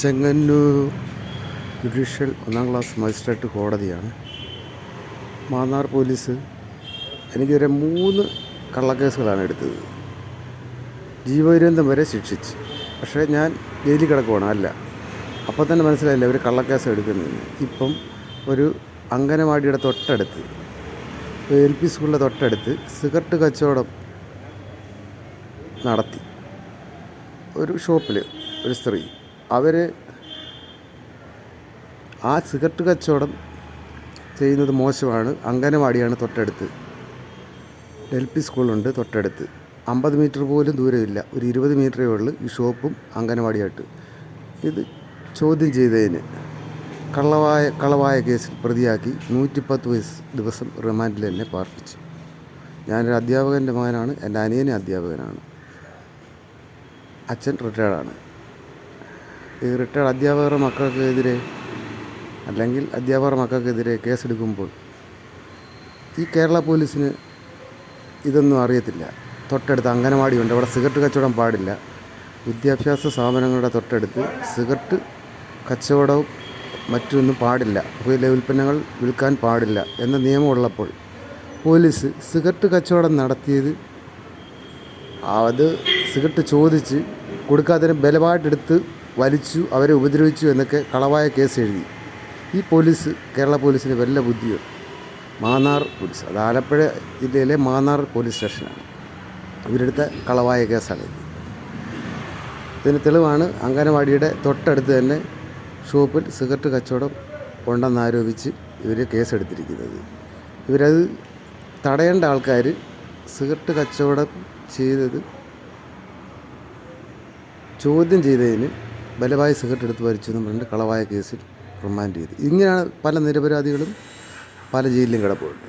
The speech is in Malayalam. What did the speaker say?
ചെങ്ങന്നൂർ ജുഡീഷ്യൽ ഒന്നാം ക്ലാസ് മജിസ്ട്രേറ്റ് കോടതിയാണ്. മാന്നാർ പോലീസ് എനിക്കൊരു 3 കള്ളക്കേസുകളാണ് എടുത്തത്. ജീവപര്യന്തം വരെ ശിക്ഷിച്ച്. പക്ഷേ ഞാൻ ജയിലിൽ കിടക്കുവാണ്. അല്ല, അപ്പോൾ തന്നെ മനസ്സിലായില്ല അവർ കള്ളക്കേസ് എടുക്കുന്നതെന്ന്. ഇപ്പം ഒരു അംഗനവാടിയുടെ തൊട്ടടുത്ത്, LP സ്കൂളിൻ്റെ തൊട്ടടുത്ത് സിഗരറ്റ് കച്ചവടം നടത്തി. ഒരു ഷോപ്പിൽ ഒരു സ്ത്രീ, അവർ ആ സിഗരറ്റ് കച്ചവടം ചെയ്യുന്നത് മോശമാണ്. അംഗനവാടിയാണ് തൊട്ടടുത്ത്, LP സ്കൂളുണ്ട് തൊട്ടടുത്ത്. 50 മീറ്റർ പോലും ദൂരമില്ല, ഒരു 20 മീറ്ററേ ഉള്ളൂ ഈ ഷോപ്പും അംഗനവാടിയായിട്ട്. ഇത് ചോദ്യം ചെയ്തതിന് കളവായ കേസിൽ പ്രതിയാക്കി 110 ദിവസം റിമാൻഡിൽ എന്നെ പാർപ്പിച്ചു. ഞാനൊരു അധ്യാപകൻ്റെ മകനാണ്. എൻ്റെ അനിയനെ അധ്യാപകനാണ്. അച്ഛൻ റിട്ടയർഡാണ്. ഈ റിട്ടയർഡ് അധ്യാപകരുടെ മക്കൾക്കെതിരെ അല്ലെങ്കിൽ അധ്യാപകരുടെ മക്കൾക്കെതിരെ കേസെടുക്കുമ്പോൾ ഈ കേരള പോലീസിന് ഇതൊന്നും അറിയത്തില്ല. തൊട്ടടുത്ത് അംഗനവാടിയുണ്ട്, അവിടെ സിഗരറ്റ് കച്ചവടം പാടില്ല. വിദ്യാഭ്യാസ സ്ഥാപനങ്ങളുടെ തൊട്ടടുത്ത് സിഗരറ്റ് കച്ചവടവും മറ്റൊന്നും പാടില്ല, പുകയില ഉൽപ്പന്നങ്ങൾ വിൽക്കാൻ പാടില്ല എന്ന നിയമമുള്ളപ്പോൾ പോലീസ് സിഗരറ്റ് കച്ചവടം നടത്തിയത്, അത് സിഗരറ്റ് ചോദിച്ച് കൊടുക്കാത്തതിന് ബലമായിട്ടെടുത്ത് വലിച്ചു, അവരെ ഉപദ്രവിച്ചു എന്നൊക്കെ കളവായ കേസ് എഴുതി. ഈ പോലീസ്, കേരള പോലീസിന് വല്ല ബുദ്ധിയോ? മാന്നാർ പോലീസ്, അത് ആലപ്പുഴ ജില്ലയിലെ മാന്നാർ പോലീസ് സ്റ്റേഷനാണ്. ഇവരെടുത്ത കളവായ കേസാണ്. ഇതിന് തെളിവാണ് അംഗനവാടിയുടെ തൊട്ടടുത്ത് തന്നെ ഷോപ്പിൽ സിഗരറ്റ് കച്ചവടം ഉണ്ടെന്നാരോപിച്ച് ഇവർ കേസെടുത്തിരിക്കുന്നത്. ഇവരത് തടയേണ്ട ആൾക്കാർ സിഗരറ്റ് കച്ചവടം ചെയ്തത് ചോദ്യം ചെയ്തതിന് ബലമായി സിഗരറ്റ് എടുത്ത് വലിച്ചു എന്ന് പറഞ്ഞിട്ട് കളവായ കേസിൽ റിമാൻഡ് ചെയ്തു. ഇങ്ങനെയാണ് പല നിരപരാധികളും പല ജയിലിലും കിടപ്പുണ്ട്.